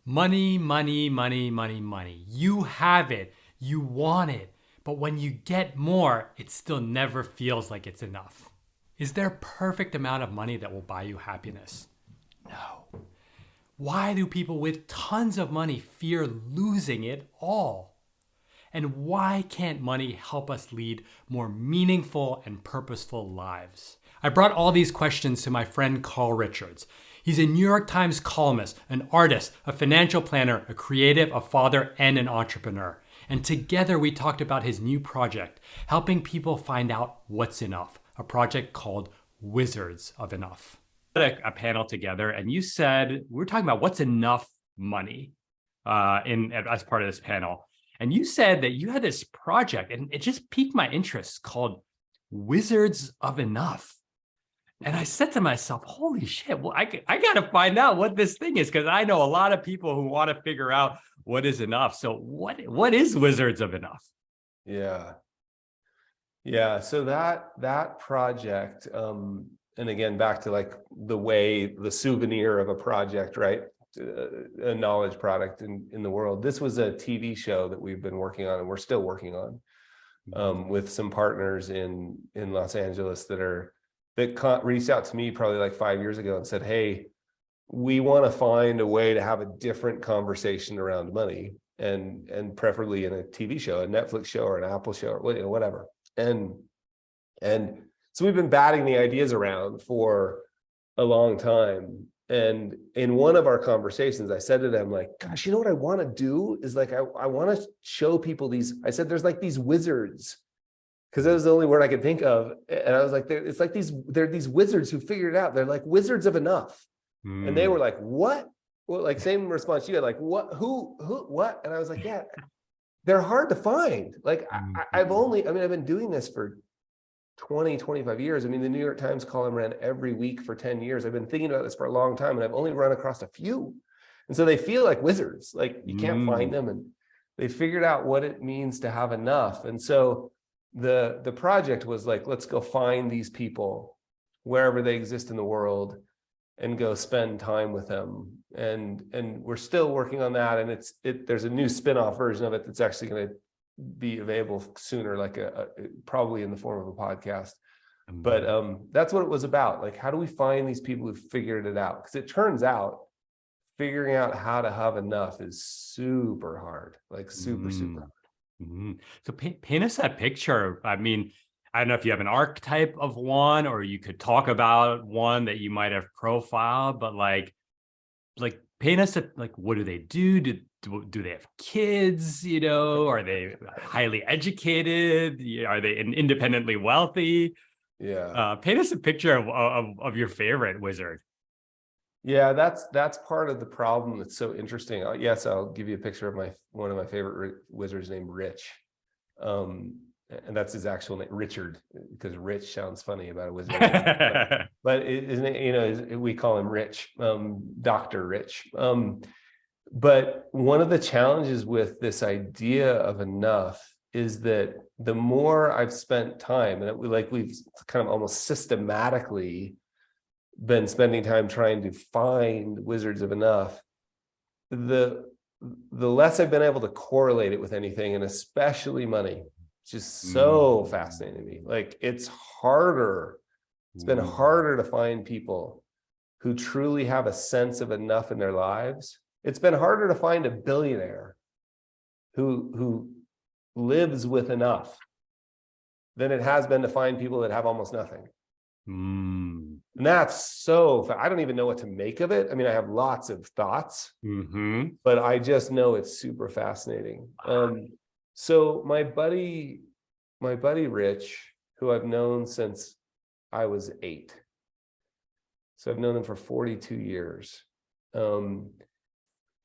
Money, money, money, money, money. You have it. You want it. But when you get more, it still never feels like it's enough. Is there a perfect amount of money that will buy you happiness? No. Why do people with tons of money fear losing it all? And why can't money help us lead more meaningful and purposeful lives? I brought all these questions to my friend Carl Richards. He's a New York Times columnist, an artist, a financial planner, a creative, a father, and an entrepreneur. And together we talked about his new project, helping people find out what's enough, a project called Wizards of Enough. A panel together, and you said we were talking about what's enough money as part of this panel. And you said that you had this project, and it just piqued my interest, called Wizards of Enough. And I said to myself, holy shit, well, I got to find out what this thing is, because I know a lot of people who want to figure out what is enough. So what is Wizards of Enough? Yeah. Yeah. So that project, and again, back to like the souvenir of a project, right? A knowledge product in the world. This was a TV show that we've been working on, and we're still working on, with some partners in Los Angeles that reached out to me probably like 5 years ago and said, hey, we want to find a way to have a different conversation around money, and preferably in a TV show, a Netflix show or an Apple show, or whatever. And so we've been batting the ideas around for a long time. And in one of our conversations, I said to them, like, gosh, you know what I want to do is like, I want to show people these. I said, there's like these wizards, because that was the only word I could think of. And I was like, it's like they're these wizards who figured it out. They're like wizards of enough. And they were like, what? Well, like same response you had, like, what, who, what? And I was like, yeah, they're hard to find. Like I've been doing this for 20, 25 years. I mean, the New York Times column ran every week for 10 years. I've been thinking about this for a long time, and I've only run across a few. And so they feel like wizards, like you can't find them. And they figured out what it means to have enough. And so the project was like, let's go find these people wherever they exist in the world and go spend time with them. And we're still working on that. And there's a new spin-off version of it that's actually going to be available sooner, like probably in the form of a podcast. But that's what it was about. Like, how do we find these people who figured it out? Because it turns out figuring out how to have enough is super hard, like super hard. So paint us that picture. I mean, I don't know if you have an archetype of one, or you could talk about one that you might have profiled, but like paint us like, what do they do? Do they have kids? Are they highly educated? Are they independently wealthy? Yeah. Paint us a picture of your favorite wizard. Yeah, that's part of the problem that's so interesting. Yes, I'll give you a picture of one of my favorite wizards named Rich. And that's his actual name, Richard, because Rich sounds funny about a wizard. but we call him Rich, Dr. Rich. But one of the challenges with this idea of enough is that the more I've spent time, and we've kind of almost systematically been spending time trying to find wizards of enough, the less I've been able to correlate it with anything, and especially money. It's just so fascinating to me. Like it's been harder to find people who truly have a sense of enough in their lives. It's been harder to find a billionaire who lives with enough than it has been to find people that have almost nothing. And that's I don't even know what to make of it. I mean, I have lots of thoughts, but I just know it's super fascinating. So my buddy Rich, who I've known since I was 8. So I've known him for 42 years.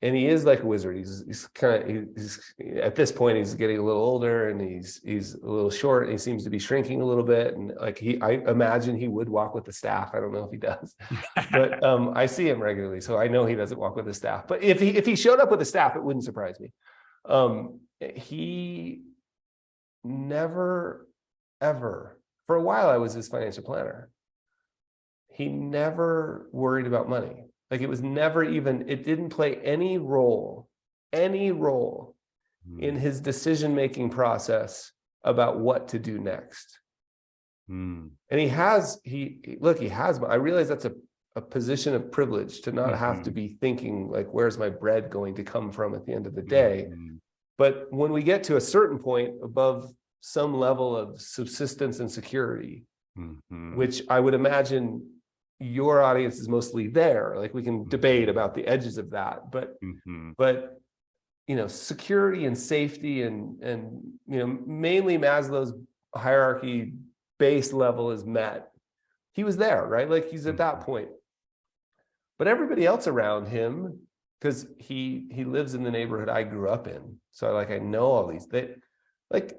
And he is like a wizard. He's at this point, he's getting a little older, and he's a little short, and he seems to be shrinking a little bit. And like I imagine he would walk with the staff. I don't know if he does, but I see him regularly, so I know he doesn't walk with the staff. But if he showed up with the staff, it wouldn't surprise me. He never, ever, for a while, I was his financial planner. He never worried about money. Like it was never even, it didn't play any role in his decision-making process about what to do next. And he has, I realize that's a position of privilege to not have to be thinking like, where's my bread going to come from at the end of the day? But when we get to a certain point above some level of subsistence and security, which I would imagine your audience is mostly there, like we can debate about the edges of that, but you know, security and safety and you know, mainly Maslow's hierarchy base level is met. He was there, right? Like he's at that point. But everybody else around him, because he lives in the neighborhood I grew up in, so I know all these. Like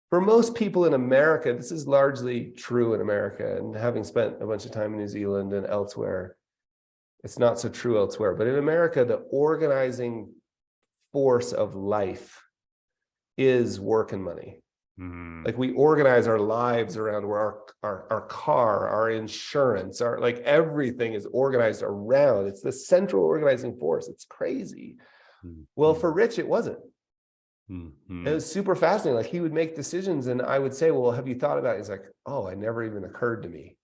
for most people in America, this is largely true in America, and having spent a bunch of time in New Zealand and elsewhere, it's not so true elsewhere. But in America, the organizing force of life is work and money. Like we organize our lives around where our car, our insurance, our like everything is organized around. It's the central organizing force. It's crazy. Well, for Rich, it wasn't. It was super fascinating. Like he would make decisions and I would say, well, have you thought about it? He's like, oh, it never even occurred to me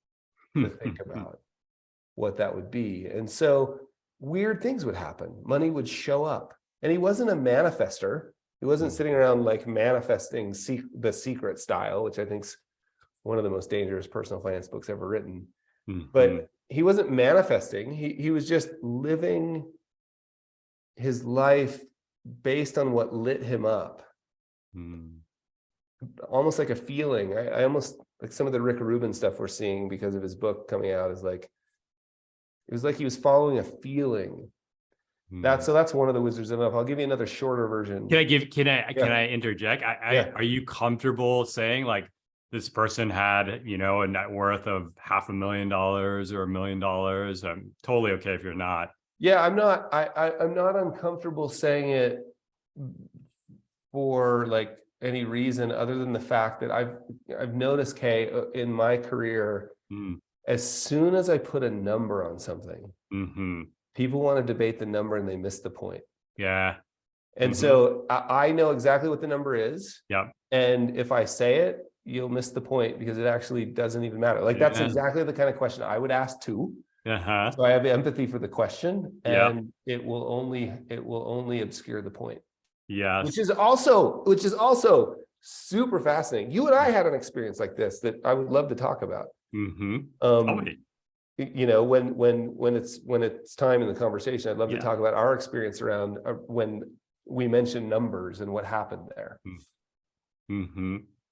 to think about what that would be. And so weird things would happen. Money would show up. And he wasn't a manifester. He wasn't sitting around like manifesting the Secret style, which I think is one of the most dangerous personal finance books ever written. But he wasn't manifesting. He was just living his life based on what lit him up. Almost like a feeling. I almost like some of the Rick Rubin stuff we're seeing because of his book coming out is like, it was like he was following a feeling. That's one of the Wizards of Enough. I'll give you another shorter version. Can I interject? Are you comfortable saying like this person had, you know, a net worth of $500,000 or $1 million? I'm totally okay if you're not. Yeah, I'm not. I'm not uncomfortable saying it for like any reason other than the fact that I've noticed, Kay, in my career, as soon as I put a number on something, people want to debate the number and they miss the point. Yeah. And so I know exactly what the number is. Yeah. And if I say it, you'll miss the point because it actually doesn't even matter. Like that's exactly the kind of question I would ask too. So I have empathy for the question and it will only obscure the point. Yes. Which is also super fascinating. You and I had an experience like this that I would love to talk about. You know, when it's time in the conversation, I'd love to talk about our experience around when we mentioned numbers and what happened there.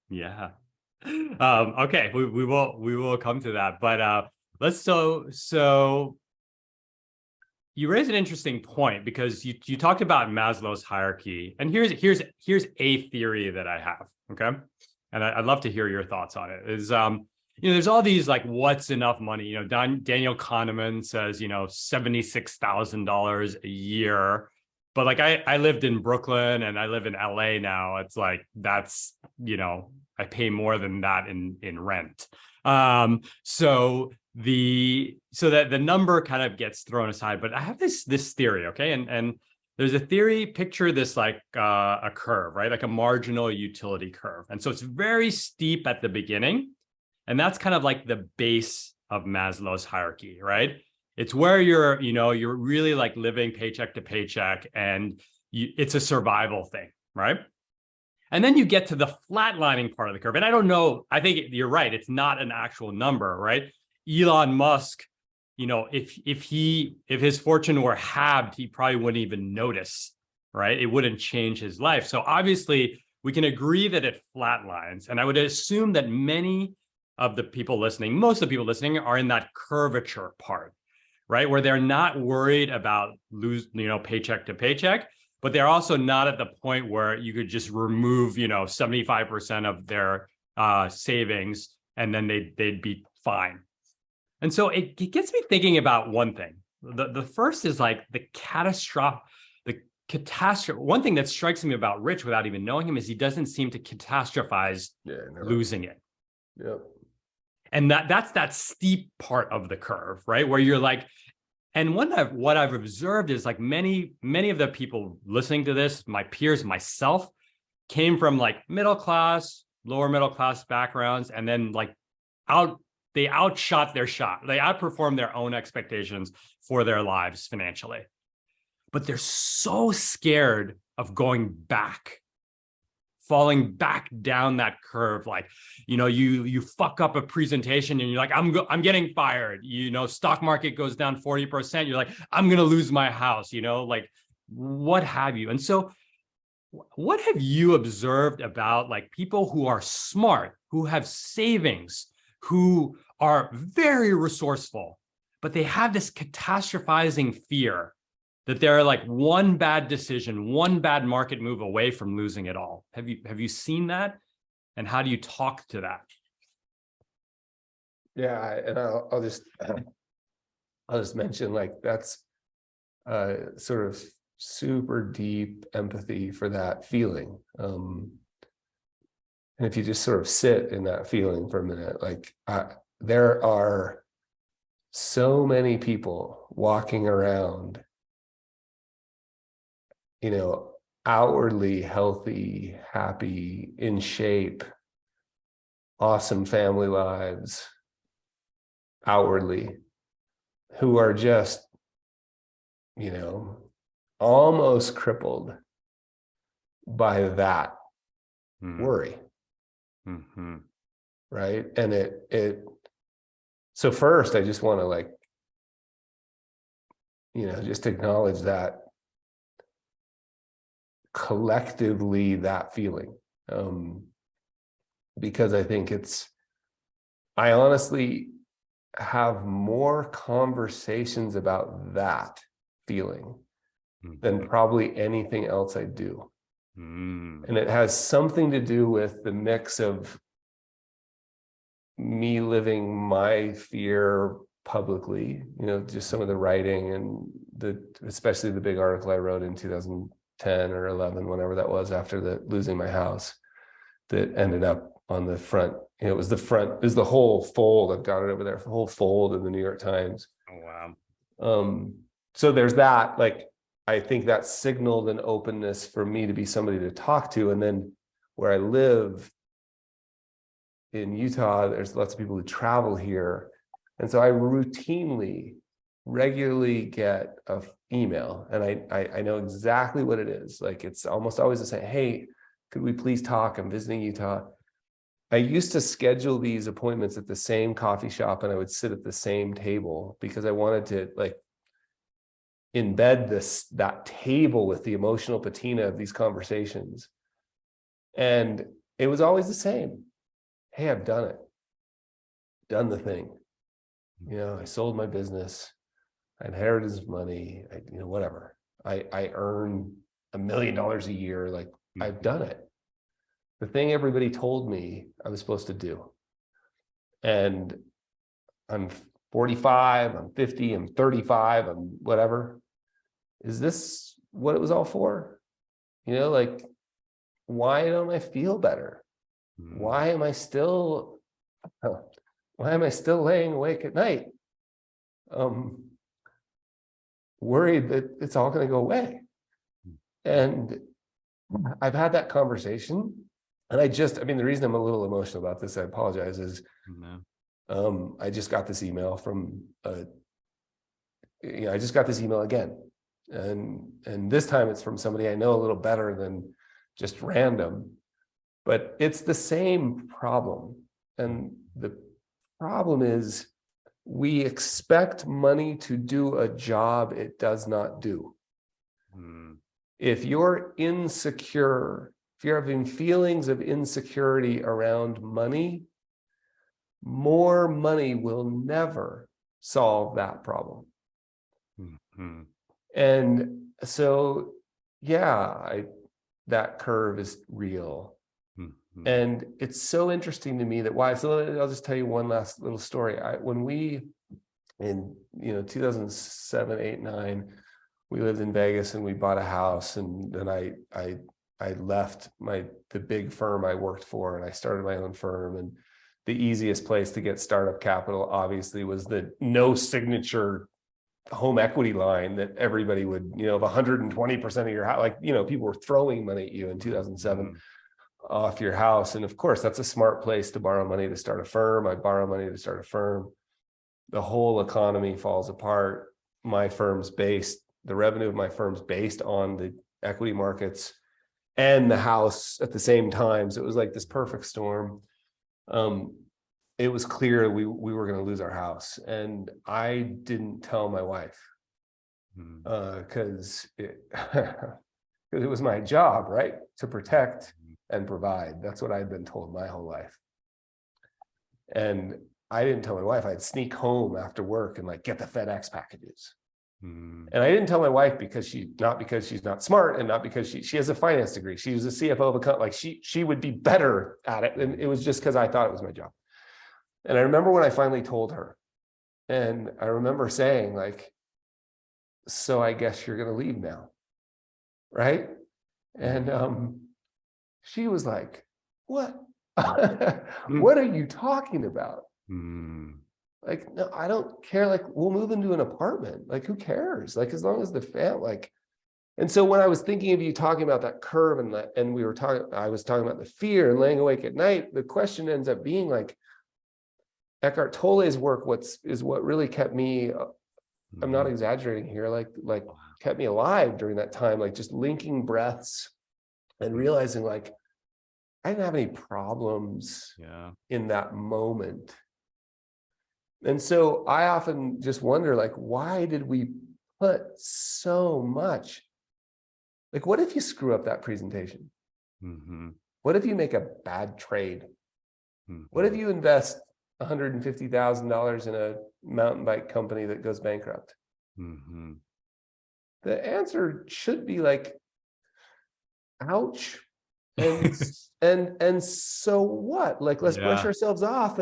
Yeah. Okay, we will come to that, but let's so you raised an interesting point because you talked about Maslow's hierarchy, and here's a theory that I have. Okay, and I'd love to hear your thoughts on it. Is you know, there's all these like, what's enough money? You know, Daniel Kahneman says, you know, $76,000 a year. But like I lived in Brooklyn and I live in LA now. It's like, that's, you know, I pay more than that in rent. So that the number kind of gets thrown aside. But I have this theory, okay? And there's a theory, picture this like a curve, right? Like a marginal utility curve. And so it's very steep at the beginning. And that's kind of like the base of Maslow's hierarchy, right? It's where you're really like living paycheck to paycheck and it's a survival thing, right? And then you get to the flatlining part of the curve. And I don't know, I think you're right. It's not an actual number, right? Elon Musk, you know, if his fortune were halved, he probably wouldn't even notice, right? It wouldn't change his life. So obviously we can agree that it flatlines. And I would assume that most of the people listening are in that curvature part, right? Where they're not worried about paycheck to paycheck, but they're also not at the point where you could just remove, 75% of their savings and then they'd be fine. And so it gets me thinking about one thing. The first is like the catastrophe. One thing that strikes me about Rich without even knowing him is he doesn't seem to catastrophize losing it. Yep. And that's that steep part of the curve, right? Where you're like, And what I've observed is like many of the people listening to this, my peers, myself, came from like middle class, lower middle class backgrounds, and then like they outshot their shot. They outperformed their own expectations for their lives financially. But they're so scared of going back, falling back down that curve. Like, you fuck up a presentation and you're like, I'm getting fired. Stock market goes down 40%. You're like, I'm going to lose my house, like what have you. And so what have you observed about like people who are smart, who have savings, who are very resourceful, but they have this catastrophizing fear that they're like one bad decision, one bad market move away from losing it all? Have you seen that? And how do you talk to that? Yeah, and I'll just mention, like, that's sort of super deep empathy for that feeling. And if you just sort of sit in that feeling for a minute, like there are so many people walking around, outwardly healthy, happy, in shape, awesome family lives, outwardly, who are just, almost crippled by that worry. Mm-hmm. Right. And so first, I just want to, like, just acknowledge that collectively, that feeling, because I think I honestly have more conversations about that feeling than probably anything else I do. And it has something to do with the mix of me living my fear publicly, just some of the writing and especially the big article I wrote in 2010 or 11, whenever that was, after losing my house, that ended up on the front. It was the whole fold. I've got it over there, the whole fold in the New York Times. Oh, wow. So there's that, like, I think that signaled an openness for me to be somebody to talk to. And then where I live in Utah, there's lots of people who travel here. And so I regularly get an email, and I know exactly what it is. Like, it's almost always the same. Hey, could we please talk? I'm visiting Utah. I used to schedule these appointments at the same coffee shop, and I would sit at the same table because I wanted to, like, embed that table with the emotional patina of these conversations. And it was always the same. Hey, I've done it. Done the thing. I sold my business. I inherited this money. Whatever. I earn $1 million a year. Like, I've done it. The thing everybody told me I was supposed to do. And I'm 45, I'm 50, I'm 35, I'm whatever. Is this what it was all for? Like, why don't I feel better? Why am I still laying awake at night? Worried that it's all going to go away. And I've had that conversation, and the reason I'm a little emotional about this, I apologize, is I just got this email from I just got this email again, and this time it's from somebody I know a little better than just random, but it's the same problem. And the problem is, we expect money to do a job it does not do. If you're insecure, if you're having feelings of insecurity around money, more money will never solve that problem. And so, yeah, that curve is real. And it's so interesting to me that why. So I'll just tell you one last little story. When we, in 2007, 8, 9, we lived in Vegas and we bought a house, and then I left the big firm I worked for, and I started my own firm. And the easiest place to get startup capital, obviously, was the no signature home equity line that everybody would, of 120% of your house, like, people were throwing money at you in 2007 off your house. And of course, that's a smart place to borrow money to start a firm. I borrow money to start a firm. The whole economy falls apart. The revenue of my firm's based on the equity markets and the house at the same time. So it was like this perfect storm. It was clear we were going to lose our house, and I didn't tell my wife because it was my job, right, to protect and provide. That's what I'd been told my whole life. And I didn't tell my wife. I'd sneak home after work and like get the FedEx packages. And I didn't tell my wife not because she's not smart, and not because she has a finance degree. She was a CFO of a company. Like she would be better at it. And it was just because I thought it was my job. And I remember when I finally told her, and I remember saying like, so I guess you're going to leave now. Right. And she was like, what? What are you talking about? Like, no, I don't care. Like, we'll move into an apartment. Like, who cares? Like, as long as the family, like, and so when I was thinking of you talking about that curve and I was talking about the fear and laying awake at night, the question ends up being like, Eckhart Tolle's work, what really kept me, I'm not exaggerating here, like kept me alive during that time, like just linking breaths and realizing like, I didn't have any problems in that moment. And so I often just wonder, like, why did we put so much? Like, what if you screw up that presentation? What if you make a bad trade? What if you invest $150,000 in a mountain bike company that goes bankrupt? The answer should be like, ouch. And so what? Like, let's brush ourselves off.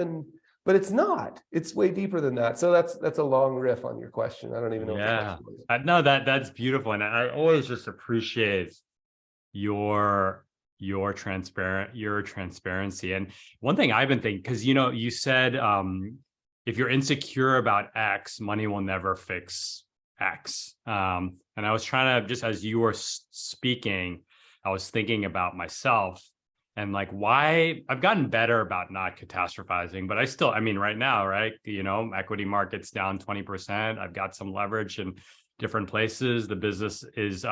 But it's not. It's way deeper than that. So that's a long riff on your question. I don't even know what the question was. No, that's beautiful, and I always just appreciate your transparency. And one thing I've been thinking, because you said if you're insecure about X, money will never fix X. And I was trying to, just as you were speaking, I was thinking about myself and like why I've gotten better about not catastrophizing, but I mean, right now, right, equity market's down 20%. I've got some leverage in different places. The business is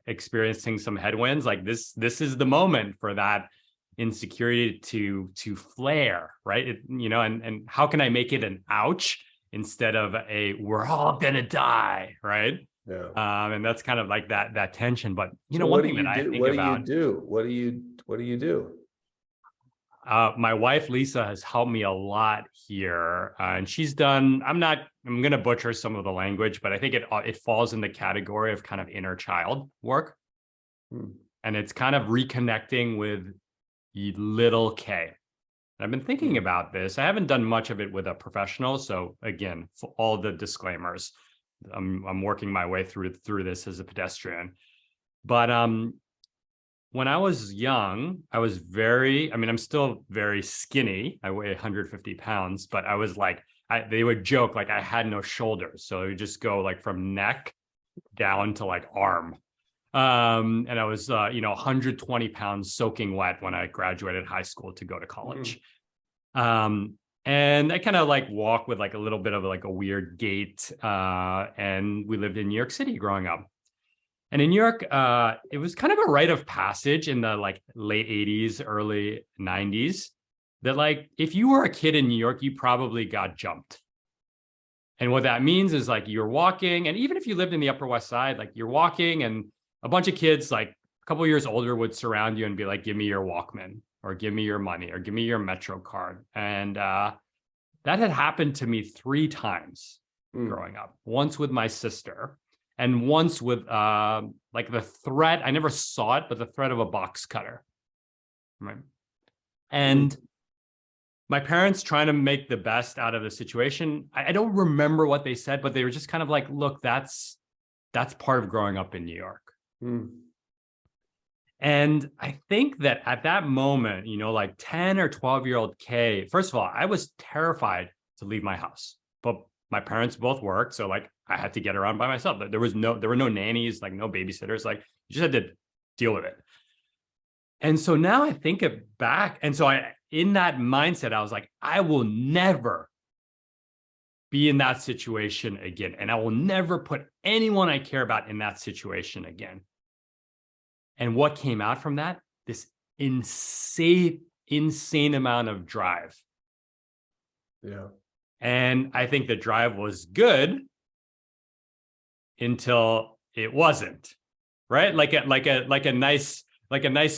experiencing some headwinds. Like this is the moment for that insecurity to flare, right? And how can I make it an ouch instead of a we're all gonna die, right? And that's kind of like that tension. But so one thing that I think about, what do you do? My wife Lisa has helped me a lot here, and she's done. I'm going to butcher some of the language, but I think it falls in the category of kind of inner child work, and it's kind of reconnecting with little K. I've been thinking about this. I haven't done much of it with a professional, so again, for all the disclaimers, I'm working my way through this as a pedestrian. But when I was young, I'm still very skinny. I weigh 150 pounds, but I was like, they would joke like I had no shoulders. So it would just go like from neck down to like arm. And I was, 120 pounds soaking wet when I graduated high school to go to college. And I kind of like walk with like a little bit of like a weird gait. And we lived in New York City growing up. And in New York, it was kind of a rite of passage in the like late 80s, early 90s that like, if you were a kid in New York, you probably got jumped. And what that means is like you're walking, and even if you lived in the Upper West Side, like you're walking and a bunch of kids like a couple of years older would surround you and be like, give me your Walkman, or give me your money, or give me your Metro card. And that had happened to me 3 times growing up. Once with my sister, and once with like the threat, I never saw it, but the threat of a box cutter. Right. And my parents trying to make the best out of the situation. I don't remember what they said, but they were just kind of like, look, that's part of growing up in New York. And I think that at that moment, like 10 or 12-year-old K, first of all, I was terrified to leave my house. But my parents both worked, so like I had to get around by myself. There were no nannies, like no babysitters. Like you just had to deal with it. And so now I think it back, and so in that mindset, I was like, I will never be in that situation again, and I will never put anyone I care about in that situation again. And what came out from that? This insane amount of drive. Yeah. And I think the drive was good until it wasn't, right? Like a nice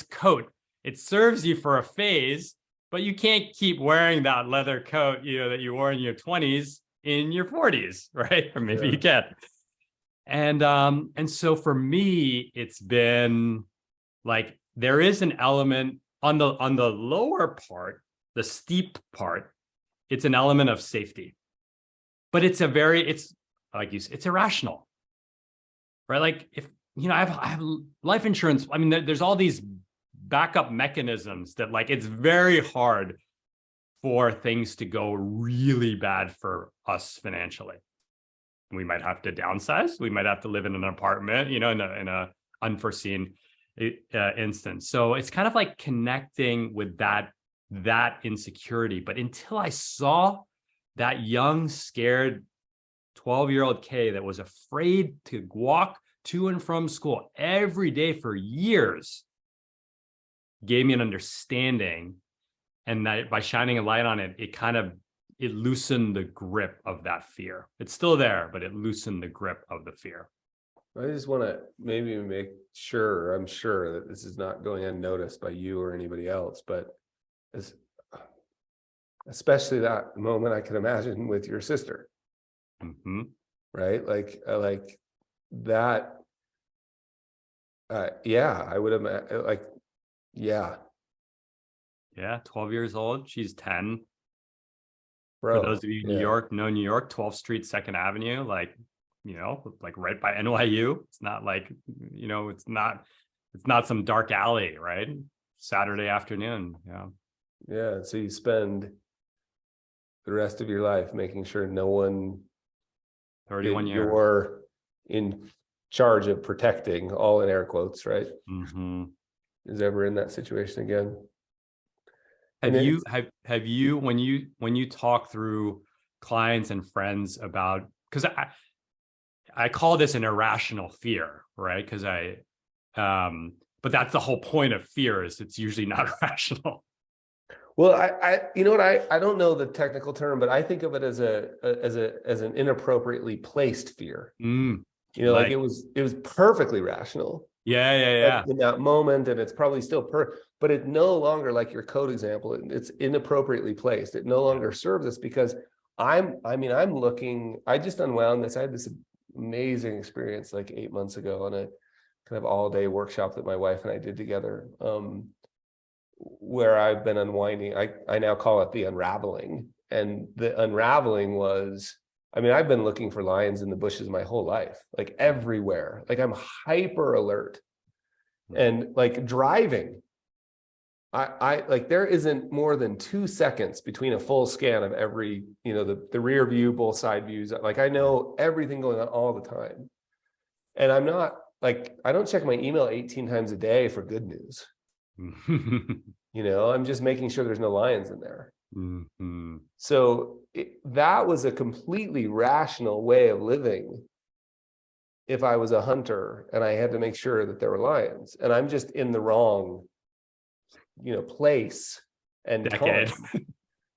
coat. It serves you for a phase, but you can't keep wearing that leather coat, that you wore in your 20s in your 40s, right? Or maybe you can. And so for me, it's been like there is an element on the lower part, the steep part, it's an element of safety. But it's like you said, it's irrational. Right? Like if I have life insurance. I mean, there's all these backup mechanisms that like it's very hard for things to go really bad for us financially. We might have to downsize. We might have to live in an apartment, in a unforeseen instance. So it's kind of like connecting with that insecurity. But until I saw that young, scared 12-year-old Kay that was afraid to walk to and from school every day for years, gave me an understanding. And that by shining a light on it, it loosened the grip of that fear. It's still there, but it loosened the grip of the fear. I just want to maybe make sure, I'm sure that this is not going unnoticed by you or anybody else, but especially that moment I can imagine with your sister. Mm-hmm. Right? Like that. Yeah, I would imagine, like, yeah. Yeah, 12 years old. She's 10. Bro, for those of you in New York, know New York, 12th Street, 2nd Avenue, like, like right by NYU. It's not like, it's not some dark alley, right? Saturday afternoon. Yeah. Yeah. So you spend the rest of your life making sure no one 31 years you're in charge of protecting, all in air quotes, right? Mm-hmm. Is ever in that situation again. Have you when you talk through clients and friends about, because I call this an irrational fear, right? Because but that's the whole point of fear, is it's usually not rational. Well, I don't know the technical term, but I think of it as an inappropriately placed fear. Like it was perfectly rational. Yeah. In that moment, and it's probably still but it no longer, like your code example, it's inappropriately placed. It no longer serves us, because I just unwound this. I had this amazing experience like 8 months ago on a kind of all-day workshop that my wife and I did together, where I've been unwinding. I now call it the unraveling. And the unraveling was, I've been looking for lions in the bushes my whole life, like everywhere. Like I'm hyper alert, and like driving. I like there isn't more than 2 seconds between a full scan of every, the rear view, both side views. Like I know everything going on all the time. And I'm not like, I don't check my email 18 times a day for good news. I'm just making sure there's no lions in there. Mm-hmm. So that was a completely rational way of living if I was a hunter and I had to make sure that there were lions, and I'm just in the wrong, place and decade. time,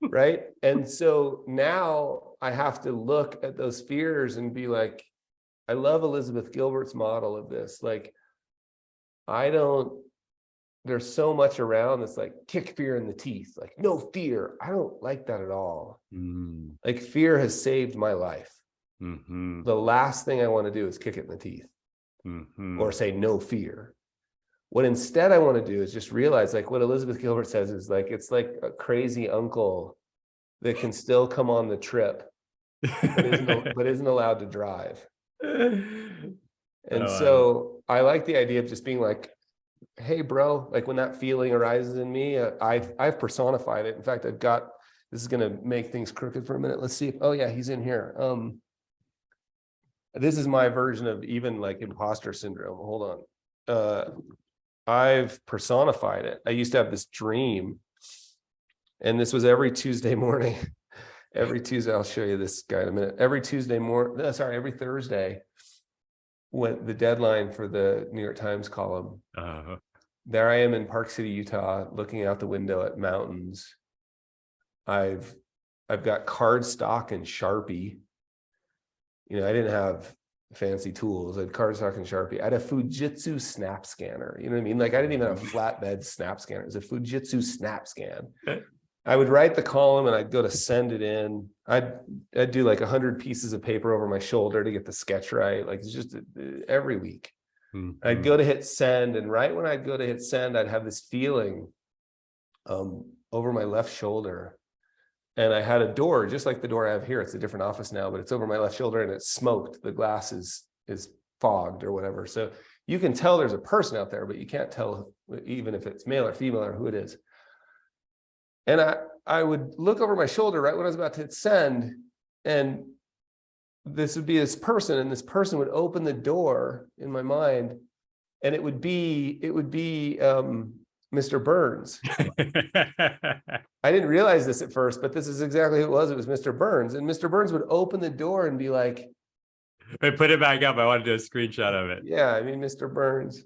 right? And so now I have to look at those fears and be like, I love Elizabeth Gilbert's model of this. Like, there's so much around that's like kick fear in the teeth, like no fear. I don't like that at all. Like fear has saved my life. The last thing I want to do is kick it in the teeth or say no fear. What instead I want to do is just realize, like what Elizabeth Gilbert says is like, it's like a crazy uncle that can still come on the trip, but isn't allowed to drive. And so I like the idea of just being like, hey bro, like when that feeling arises in me, I've personified it. In fact, I've got this is going to make things crooked for a minute. Let's see if, oh yeah, he's in here. This is my version of even like imposter syndrome. Hold on. I've personified it. I used to have this dream, and this was every Tuesday morning. Every Tuesday, I'll show you this guy in a minute. Every Thursday, when the deadline for the New York Times column, there I am in Park City, Utah, looking out the window at mountains. I've got cardstock and Sharpie. You know, I didn't have fancy tools. I had cardstock and Sharpie. I had a Fujitsu snap scanner. You know what I mean? Like I didn't even have a flatbed snap scanner. It was a Fujitsu snap scan. I would write the column and I'd go to send it in. I'd do like 100 pieces of paper over my shoulder to get the sketch right. Like it's just every week. I'd go to hit send, and right when I'd go to hit send, I'd have this feeling over my left shoulder. And I had a door, just like the door I have here. It's a different office now, but it's over my left shoulder and it's smoked. The glass is fogged or whatever. So you can tell there's a person out there, but you can't tell even if it's male or female or who it is. And I would look over my shoulder right when I was about to hit send, and this would be this person, and this person would open the door in my mind, and it would be Mr. Burns. I didn't realize this at first, but this is exactly who it was. It was Mr. Burns, and Mr. Burns would open the door and be like, "Wait, put it back up. I want to do a screenshot of it." Yeah, I mean, Mr. Burns.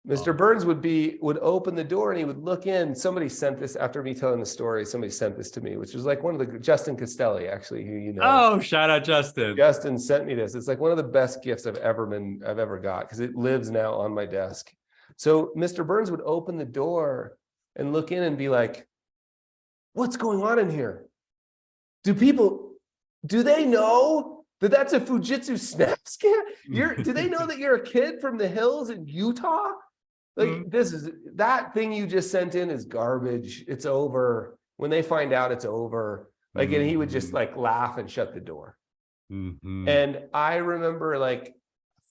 Mr. Burns would open the door and he would look in. Somebody sent this after me telling the story. Somebody sent this to me, which was like one of the Justin Costelli, actually, who you know. Oh, shout out Justin. Justin sent me this. It's like one of the best gifts I've ever got, because it lives now on my desk. So Mr. Burns would open the door and look in and be like, "What's going on in here? Do they know that that's a Fujitsu snap scan? Do they know that you're a kid from the hills in Utah? Like that thing you just sent in is garbage. It's over. When they find out, it's over." Like, and he would just like laugh and shut the door. And I remember like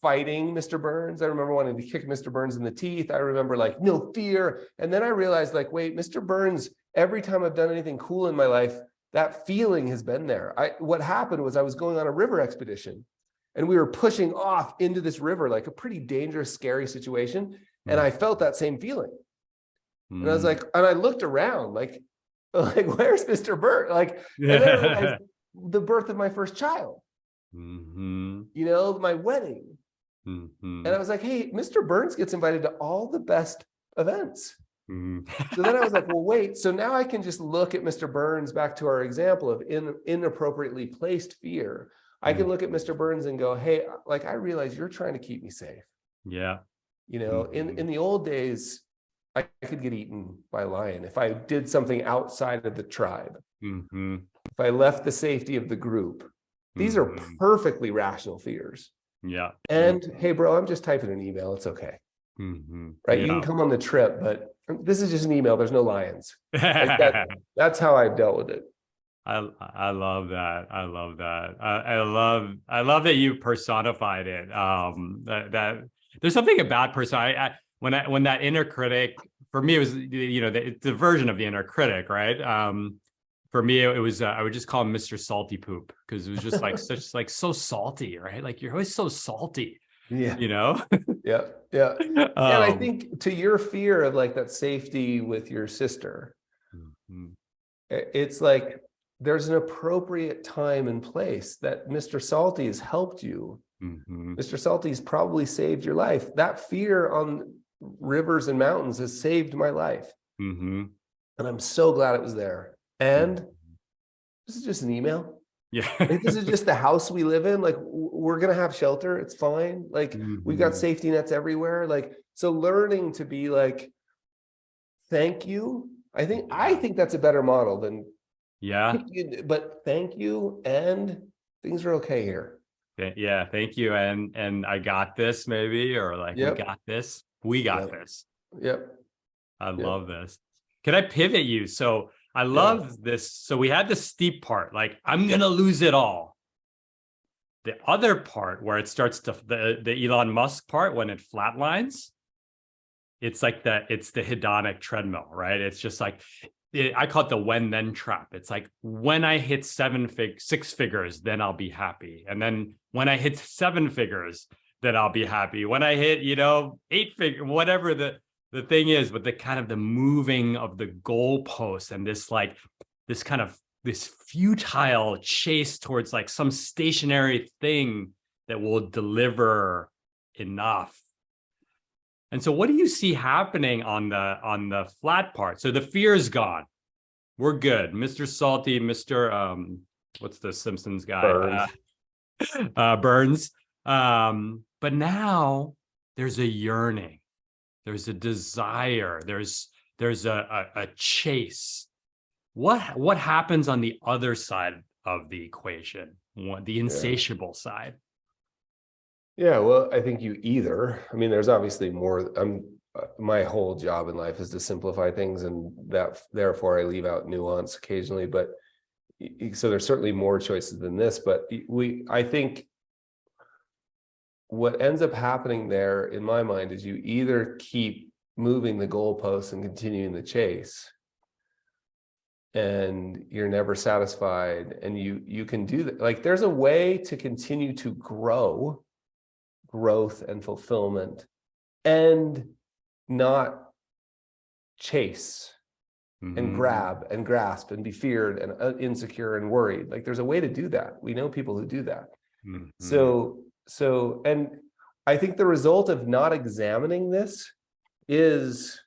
fighting Mr. Burns. I remember wanting to kick Mr. Burns in the teeth. I remember like, no fear. And then I realized like, wait, Mr. Burns, every time I've done anything cool in my life, that feeling has been there. What happened was I was going on a river expedition, and we were pushing off into this river, like a pretty dangerous, scary situation. And I felt that same feeling. And I was like, and I looked around like where's Mr. Burns? Like, and then I realized the birth of my first child, you know, my wedding. And I was like, hey, Mr. Burns gets invited to all the best events. So then I was like, well, wait, so now I can just look at Mr. Burns, back to our example of inappropriately placed fear. I can look at Mr. Burns and go, hey, like, I realize you're trying to keep me safe. Yeah. You know, in the old days, I could get eaten by a lion if I did something outside of the tribe. If I left the safety of the group. These are perfectly rational fears. Yeah. And hey, bro, I'm just typing an email. It's okay. Right? You can come on the trip, but this is just an email. There's no lions. Like that's how I've dealt with it. I love that. I love that. I love that you personified it. That there's something about when that inner critic, for me, it was, you know, the version of the inner critic, right? For me, it was I would just call him Mr. Salty Poop, because it was just like so salty, right? Like, you're always so salty. Yeah. You know? Yeah. And I think to your fear of like that safety with your sister, it's like there's an appropriate time and place that Mr. Salty has helped you. Mr. Salty's probably saved your life. That fear on rivers and mountains has saved my life. And I'm so glad it was there. And this is just an email. Yeah. Like, this is just the house we live in. Like, we're going to have shelter. It's fine. Like, we've got safety nets everywhere. Like, so learning to be like, thank you. I think that's a better model than, but thank you. And things are okay here. Yeah. Thank you. And I got this, maybe, or like, we got this. We got this. I love this. Can I pivot you? So I love this. So we had the steep part, like, I'm going to lose it all. The other part where it starts to, the Elon Musk part, when it flatlines, it's like it's the hedonic treadmill, right? It's just like, I call it the when then trap. It's like when I hit six figures, then I'll be happy. And then when I hit seven figures, then I'll be happy. When I hit, eight figure, whatever the thing is, but the kind of the moving of the goalposts and this futile chase towards like some stationary thing that will deliver enough. And so what do you see happening on the flat part? So the fear is gone. We're good. Mr. Salty, Mr. What's the Simpsons guy? Burns. But now there's a yearning. There's a desire. There's a chase. What happens on the other side of the equation? The insatiable side? Yeah, well, I think there's obviously more. My whole job in life is to simplify things, and that therefore I leave out nuance occasionally. But so there's certainly more choices than this. But I think what ends up happening there, in my mind, is you either keep moving the goalposts and continuing the chase, and you're never satisfied, and you can do that. Like, there's a way to continue to growth and fulfillment and not chase and grab and grasp and be feared and insecure and worried. Like, there's a way to do that. We know people who do that. So and I think the result of not examining this is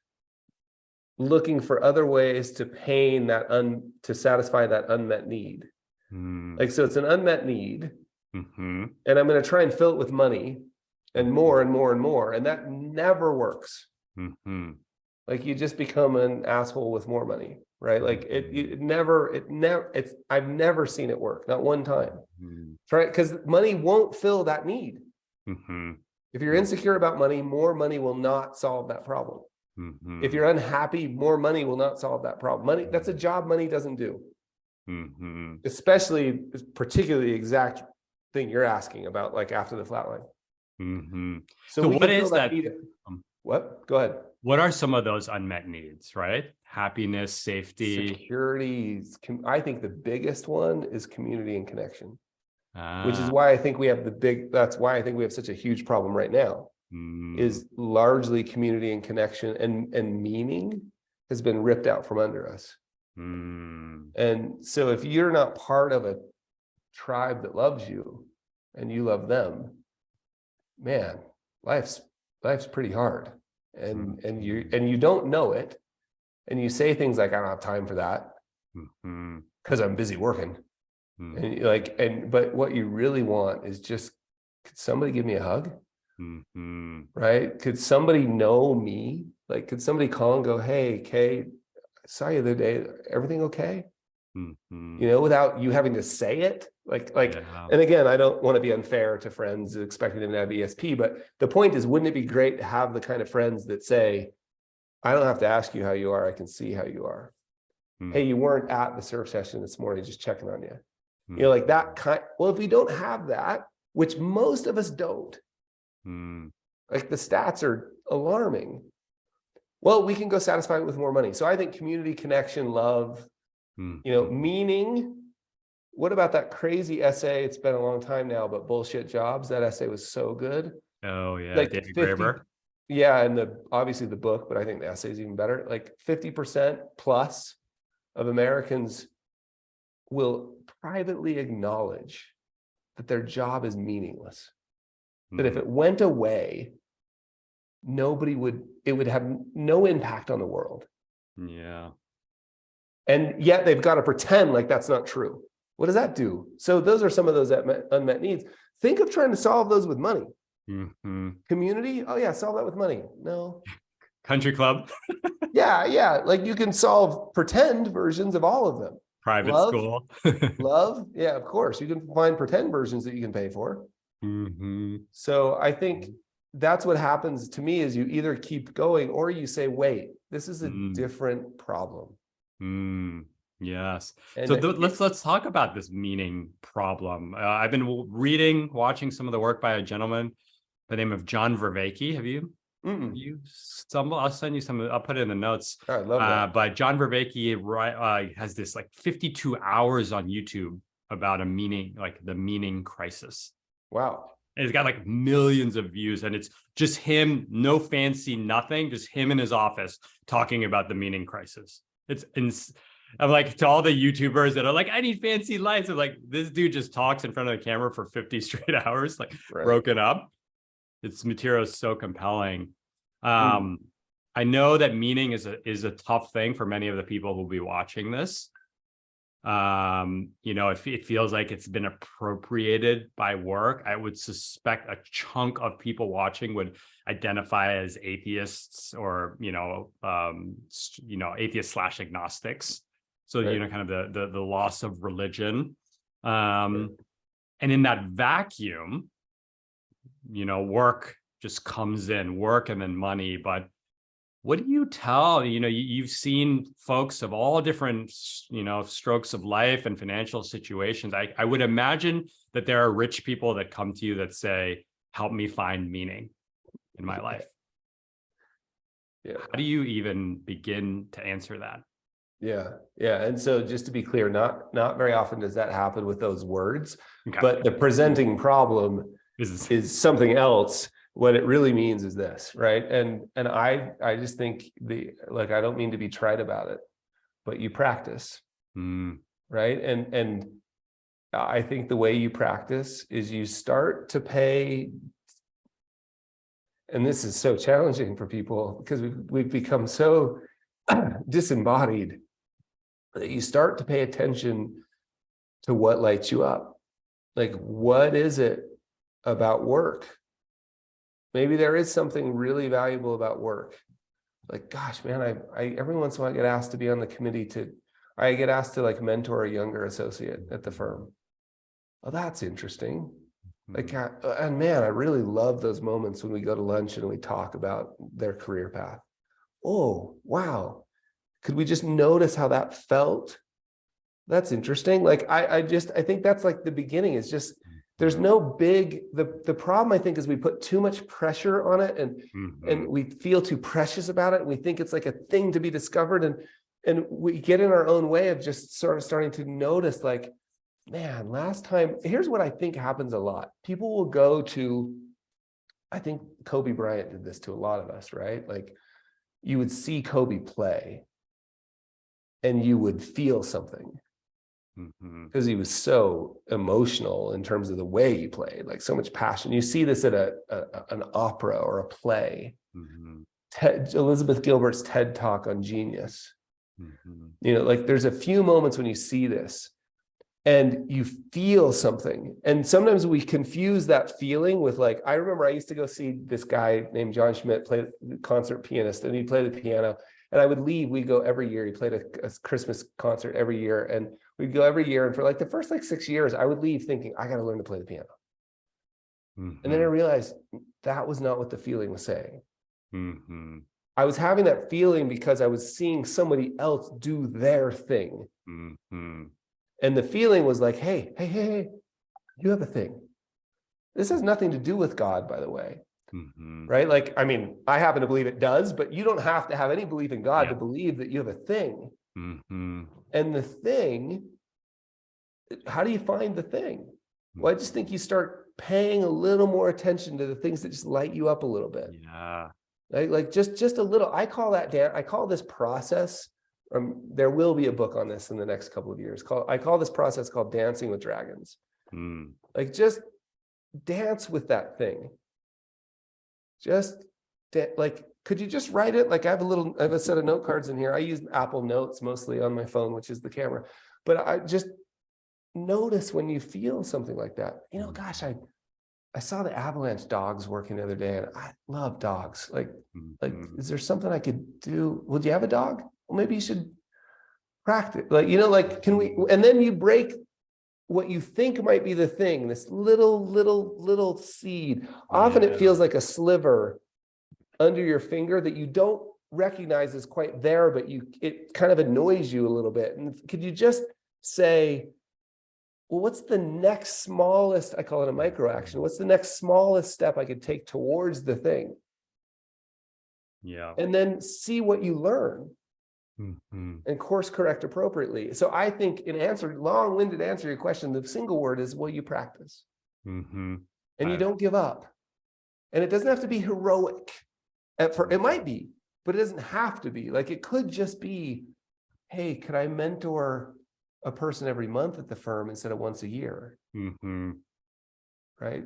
looking for other ways to to satisfy that unmet need. Like, so it's an unmet need, and I'm going to try and fill it with money and more and more and more, and that never works. Like, you just become an asshole with more money, right? Like, I've never seen it work, not one time. Right? Because money won't fill that need. If you're insecure about money, more money will not solve that problem. If you're unhappy, more money will not solve that problem. That's a job money doesn't do. Particularly the exact thing you're asking about, like after the flatline. So what is that? What? Go ahead. What are some of those unmet needs, right? Happiness, safety, security. I think the biggest one is community and connection, which is why I think we have that's why I think we have such a huge problem right now, is largely community and connection, and meaning has been ripped out from under us. And so if you're not part of a tribe that loves you and you love them, man, life's pretty hard, and you don't know it, and you say things like, I don't have time for that because I'm busy working. But what you really want is just, could somebody give me a hug? Right? Could somebody know me? Like, could somebody call and go, hey, Kay, I saw you the other day, everything okay? Without you having to say it. And again, I don't want to be unfair to friends expecting them to have ESP, but the point is, wouldn't it be great to have the kind of friends that say, I don't have to ask you how you are, I can see how you are. Hey, you weren't at the surf session this morning, just checking on you. Like that kind. Well, if we don't have that, which most of us don't, like, the stats are alarming. Well, we can go satisfy it with more money. So I think community, connection, love, meaning. What about that crazy essay? It's been a long time now, but Bullshit Jobs. That essay was so good. Oh yeah, like David Graeber. Yeah, and obviously the book, but I think the essay is even better. Like 50% plus of Americans will privately acknowledge that their job is meaningless. That if it went away, it would have no impact on the world. Yeah. And yet they've got to pretend like that's not true. What does that do? So those are some of those unmet needs. Think of trying to solve those with money. Community? Oh yeah, solve that with money. No. Country club? Yeah. Like, you can solve pretend versions of all of them. Private school. Love? Yeah, of course. You can find pretend versions that you can pay for. So I think that's what happens to me, is you either keep going or you say, wait, this is a different problem. Yes. And so let's talk about this meaning problem. I've been watching some of the work by a gentleman by the name of John Vervaeke. Have you Mm-mm. You stumble, I'll send you some, I'll put it in the notes. I love that. But John Vervaeke has this like 52 hours on YouTube about the meaning crisis. Wow. And it's got like millions of views, and it's just him, no fancy, nothing, just him in his office talking about the meaning crisis. I'm like, to all the YouTubers that are like, I need fancy lights. I'm like, this dude just talks in front of the camera for 50 straight hours, like Right. broken up. Its material is so compelling. Mm. I know that meaning is a tough thing for many of the people who will be watching this. It feels like it's been appropriated by work. I would suspect a chunk of people watching would identify as atheists or atheists slash agnostics. So Right. kind of the loss of religion, Right. and in that vacuum, work just comes in, work and then money. But what do you tell, you've seen folks of all different, strokes of life and financial situations. I would imagine that there are rich people that come to you that say, help me find meaning in my life. Yeah. How do you even begin to answer that? Yeah. Yeah. And so just to be clear, not very often does that happen with those words, Okay. but the presenting problem This is something else. What it really means is this, right? And I just think I don't mean to be trite about it, but you practice, right? And I think the way you practice is you start to pay, and this is so challenging for people because we've become so disembodied, that you start to pay attention to what lights you up. Like, what is it about work? Maybe there is something really valuable about work. Like, gosh, man, I every once in a while I get asked to be on the committee I get asked to like mentor a younger associate at the firm. Oh, that's interesting. Like, and man, I really love those moments when we go to lunch and we talk about their career path. Oh, wow. Could we just notice how that felt? That's interesting. Like, I think that's like the beginning. Is just, there's no big, the problem I think is we put too much pressure on it, and we feel too precious about it. And we think it's like a thing to be discovered, and we get in our own way of just sort of starting to notice, like, man, last time, here's what I think happens a lot. People will go to, I think Kobe Bryant did this to a lot of us, right? Like, you would see Kobe play and you would feel something because he was so emotional in terms of the way he played, like so much passion. You see this at an opera or a play. Elizabeth Gilbert's TED Talk on genius. Like, there's a few moments when you see this and you feel something. And sometimes we confuse that feeling with, like, I remember I used to go see this guy named John Schmidt, play concert pianist, and he'd play the piano. And I would leave, we'd go every year. He played a Christmas concert every year. And we'd go every year. And for like the first 6 years, I would leave thinking, I got to learn to play the piano. And then I realized that was not what the feeling was saying. I was having that feeling because I was seeing somebody else do their thing. And the feeling was like, hey, you have a thing. This has nothing to do with God, by the way. Right? Like, I mean, I happen to believe it does, but you don't have to have any belief in God to believe that you have a thing. And the thing, how do you find the thing? Well, I just think you start paying a little more attention to the things that just light you up a little bit. Yeah. Like just a little. I call this process. There will be a book on this in the next couple of years. I call this process called Dancing with Dragons. Like, just dance with that thing. Could you just write it? Like, I have a set of note cards in here. I use Apple Notes mostly on my phone, which is the camera. But I just notice when you feel something like that. Gosh, I saw the Avalanche dogs working the other day, and I love dogs. Like, is there something I could do? Well, do you have a dog? Well, maybe you should practice. Can we? And then you break what you think might be the thing, this little seed. Often it feels like a sliver under your finger that you don't recognize is quite there, but it kind of annoys you a little bit. And could you just say, well, what's the next smallest, I call it a micro action, what's the next smallest step I could take towards the thing? Yeah. and then see what you learn Hmm. and course correct appropriately. So I think long-winded answer to your question, the single word is, will you practice? Hmm. And you don't give up. And it doesn't have to be heroic. It might be, but it doesn't have to be. Like, it could just be, hey, could I mentor a person every month at the firm instead of once a year? Hmm. Right.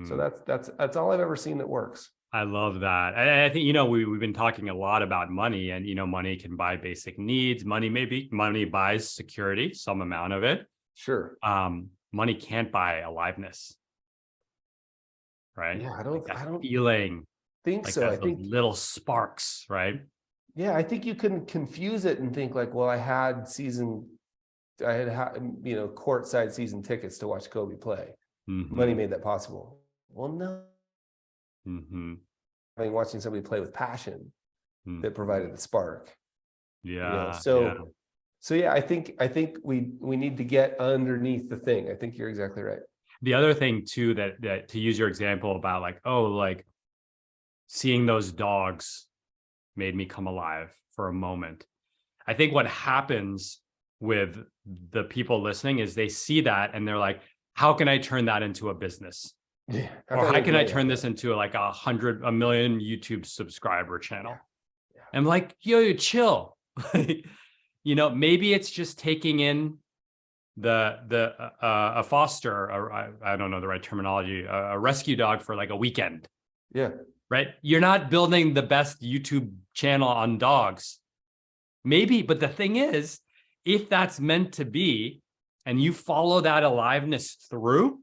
So Hmm. that's all I've ever seen that works. I love that. I think, we've been talking a lot about money, and, money can buy basic needs. Money buys security, some amount of it. Sure. Money can't buy aliveness, right? Yeah, Like that I don't feeling, think like so. I those think, little sparks, right? yeah, I think you can confuse it and think like, well, I had courtside season tickets to watch Kobe play. Money Hmm. made that possible. Well, no, Hmm. I mean, watching somebody play with passion that Hmm. provided the spark. Yeah. Yeah. So yeah, I think we need to get underneath the thing. I think you're exactly right. The other thing too, that to use your example about, like, oh, like seeing those dogs made me come alive for a moment. I think what happens with the people listening is they see that and they're like, how can I turn that into a business? Yeah. How Or can I how make can I money off turn that? this into like a million YouTube subscriber Yeah. channel? Yeah. I'm like, yo, chill. Maybe it's just taking in the a foster, or I don't know the right terminology, a rescue dog for like a weekend, Yeah. right? You're not building the best YouTube channel on dogs, maybe, but the thing is, if that's meant to be, and you follow that aliveness through,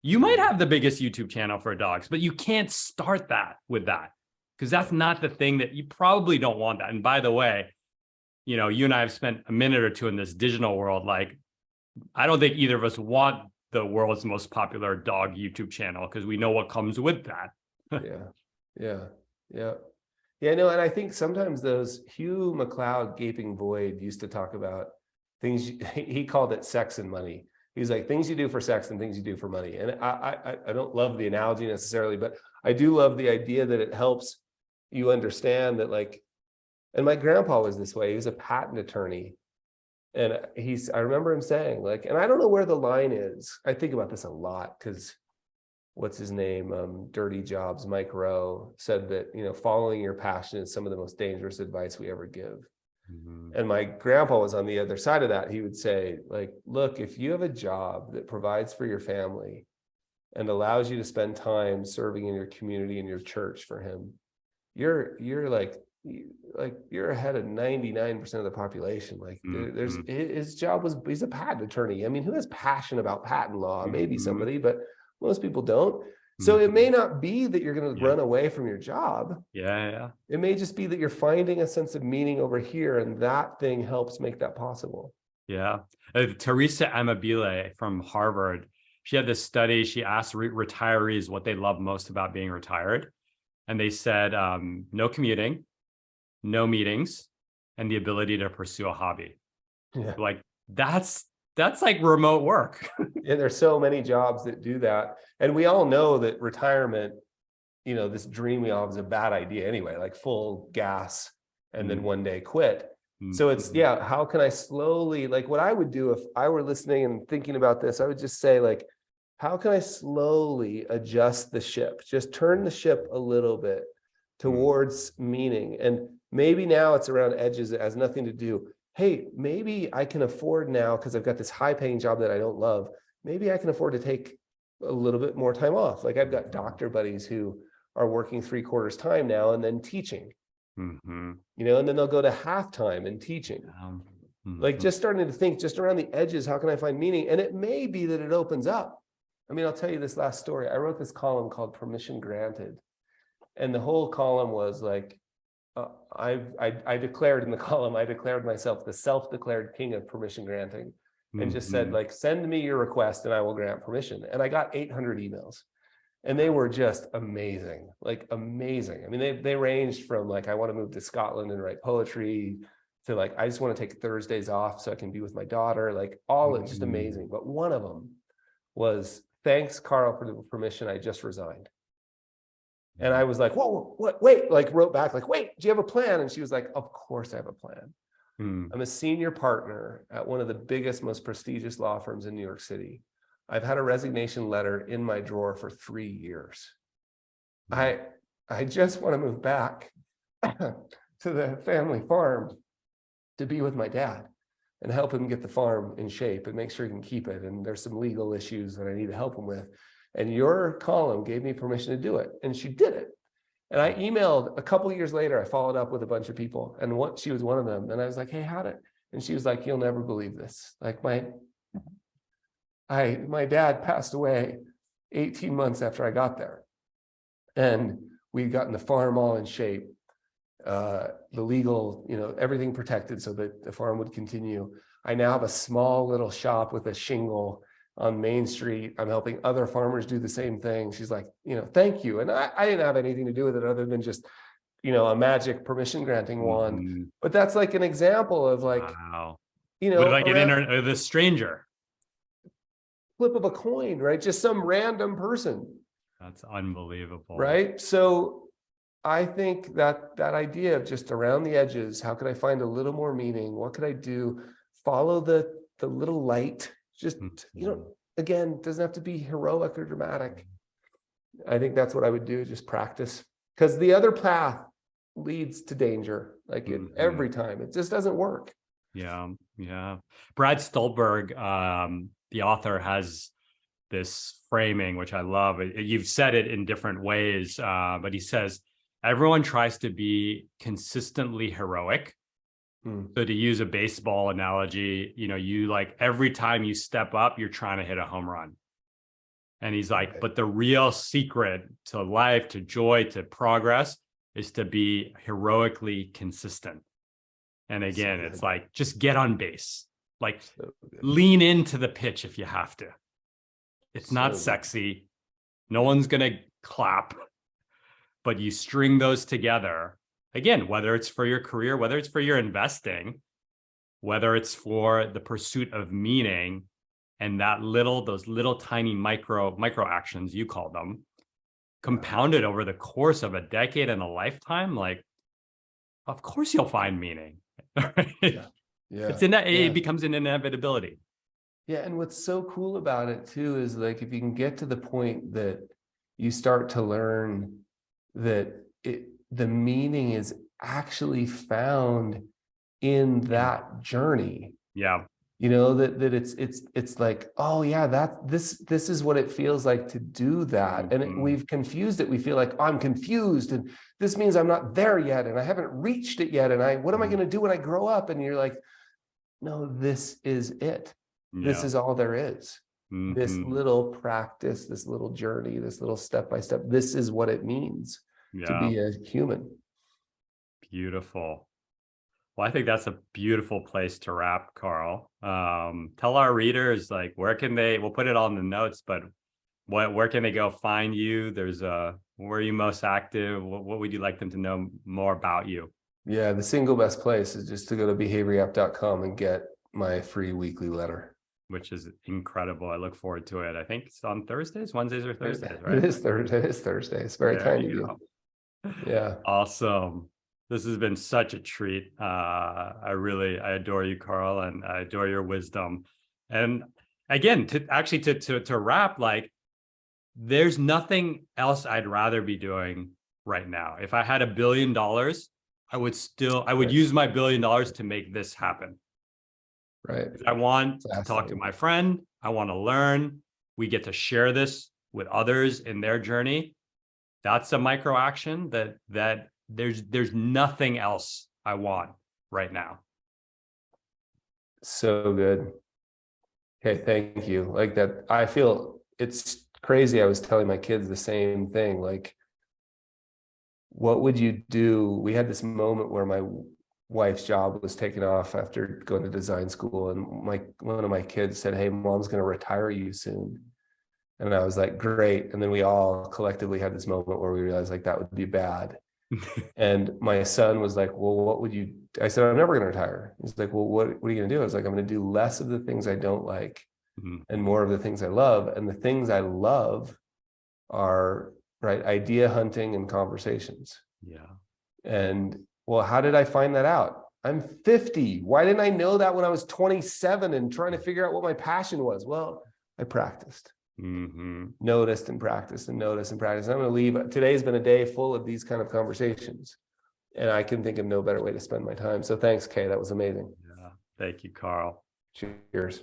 you might have the biggest YouTube channel for dogs, but you can't start that with that, because that's not the thing that you probably don't want that. And by the way, you and I have spent a minute or two in this digital world. Like, I don't think either of us want the world's most popular dog YouTube channel, because we know what comes with that. Yeah. Yeah. Yeah. Yeah, no, and I think sometimes those Hugh McLeod gaping void used to talk about things he called it sex and money. He's like, things you do for sex and things you do for money. And I don't love the analogy necessarily, but I do love the idea that it helps you understand that, like, and my grandpa was this way. He was a patent attorney. And I remember him saying, like, and I don't know where the line is. I think about this a lot because what's his name? Dirty Jobs, Mike Rowe said that, following your passion is some of the most dangerous advice we ever give. Mm-hmm. And my grandpa was on the other side of that. He would say, like, look, if you have a job that provides for your family and allows you to spend time serving in your community and your church for him, you're like you're ahead of 99% of the population. Like, there's Mm-hmm. his job was, he's a patent attorney. I mean, who has passion about patent law? Maybe Mm-hmm. somebody, but most people don't. So it Mm-hmm. may not be that you're going to Yeah. run away from your job. Yeah. Yeah. It may just be that you're finding a sense of meaning over here, and that thing helps make that possible. Yeah. Teresa Amabile from Harvard, she had this study. She asked retirees what they love most about being retired. And they said, no commuting, no meetings, and the ability to pursue a hobby. Yeah. Like, that's like remote work. And there's so many jobs that do that. And we all know that retirement, this dream we all have, is a bad idea anyway, like full gas and then one day quit. So it's, Mm-hmm. yeah, how can I slowly, like, what I would do if I were listening and thinking about this, I would just say, like, how can I slowly adjust the ship? Just turn the ship a little bit towards meaning. And maybe now it's around edges. It has nothing to do. Hey, maybe I can afford now, because I've got this high paying job that I don't love. Maybe I can afford to take a little bit more time off. Like, I've got doctor buddies who are working 3/4 time now and then teaching, Mm-hmm. and then they'll go to halftime and teaching. Like, Mm-hmm. just starting to think just around the edges, how can I find meaning? And it may be that it opens up. I mean, I'll tell you this last story. I wrote this column called Permission Granted. And the whole column was like, I declared in the column, I declared myself the self-declared king of permission granting, and just said, Mm-hmm. like, send me your request and I will grant permission. And I got 800 emails. And they were just amazing, like amazing. I mean, they ranged from, like, I want to move to Scotland and write poetry, to, like, I just want to take Thursdays off so I can be with my daughter, like, all it's just amazing. But one of them was, thanks, Carl, for the permission. I just resigned. And I was like, whoa, what, wait, like wrote back, like, wait, do you have a plan? And she was like, of course I have a plan. I'm a senior partner at one of the biggest, most prestigious law firms in New York City. I've had a resignation letter in my drawer for 3 years. I just want to move back to the family farm to be with my dad and help him get the farm in shape and make sure he can keep it. And there's some legal issues that I need to help him with. And your column gave me permission to do it. And she did it. And I emailed a couple of years later, I followed up with a bunch of people, and she was one of them. And I was like, hey, how'd it? And she was like, you'll never believe this. Like my dad passed away 18 months after I got there. And we'd gotten the farm all in shape, the legal, everything protected so that the farm would continue. I now have a small little shop with a shingle on Main Street. I'm helping other farmers do the same thing. She's like, thank you. And I didn't have anything to do with it other than just, a magic permission granting wand. But that's like an example of like, wow. With like the stranger. Flip of a coin, right? Just some random person. That's unbelievable. Right? So I think that idea of just around the edges, how could I find a little more meaning? What could I do? Follow the little light. Just, again, doesn't have to be heroic or dramatic. I think that's what I would do, just practice. Because the other path leads to danger, like every time. It just doesn't work. Yeah. Brad Stulberg, the author, has this framing, which I love. You've said it in different ways, but he says, everyone tries to be consistently heroic. So to use a baseball analogy, you like every time you step up, you're trying to hit a home run. And he's like, but the real secret to life, to joy, to progress is to be heroically consistent. And again, it's like, just get on base, like lean into the pitch if you have to. It's not sexy. No one's going to clap, but you string those together. Again, whether it's for your career, whether it's for your investing, whether it's for the pursuit of meaning, and those little tiny micro actions, you call them, compounded over the course of a decade and a lifetime, like, of course you'll find meaning. It becomes an inevitability. Yeah, and what's so cool about it too is like if you can get to the point that you start to learn that the meaning is actually found in that journey. Yeah. That it's like, oh yeah, this is what it feels like to do that. And we've confused it. We feel like, oh, I'm confused and this means I'm not there yet and I haven't reached it yet. And what am I going to do when I grow up? And you're like, no, this is it. This is all there is. This little practice, this little journey, this little step by step, this is what it means to be a human. Beautiful. Well, I think that's a beautiful place to wrap, Carl. Tell our readers, like, we'll put it all in the notes, but where can they go find you? Where are you most active? What would you like them to know more about you? Yeah, the single best place is just to go to behaviouryap.com and get my free weekly letter. Which is incredible. I look forward to it. I think it's on Wednesdays or Thursdays, right? It is Thursday. It's very kind of you. Yeah. Awesome. This has been such a treat. I adore you, Carl, and I adore your wisdom. And again, to wrap, like, there's nothing else I'd rather be doing right now. If I had $1 billion, I would use my $1 billion to make this happen. Right. I want to talk to my friend. I want to learn. We get to share this with others in their journey. That's a micro action that there's nothing else I want right now. So good. Okay, thank you. Like that, I feel it's crazy. I was telling my kids the same thing. Like, what would you do? We had this moment where my wife's job was taken off after going to design school, and one of my kids said, "Hey, mom's going to retire you soon." And I was like, great. And then we all collectively had this moment where we realized like that would be bad. And my son was like, well, what would you, I said, I'm never going to retire. He's like, well, what are you going to do? I was like, I'm going to do less of the things I don't like and more of the things I love. And the things I love are right? Idea hunting and conversations. Yeah. And well, how did I find that out? I'm 50. Why didn't I know that when I was 27 and trying to figure out what my passion was? Well, I practiced, noticed and practiced and noticed and practiced. I'm going to leave. Today's been a day full of these kind of conversations, and I can think of no better way to spend my time. So thanks, Kay. That was amazing. Yeah. Thank you, Carl. Cheers.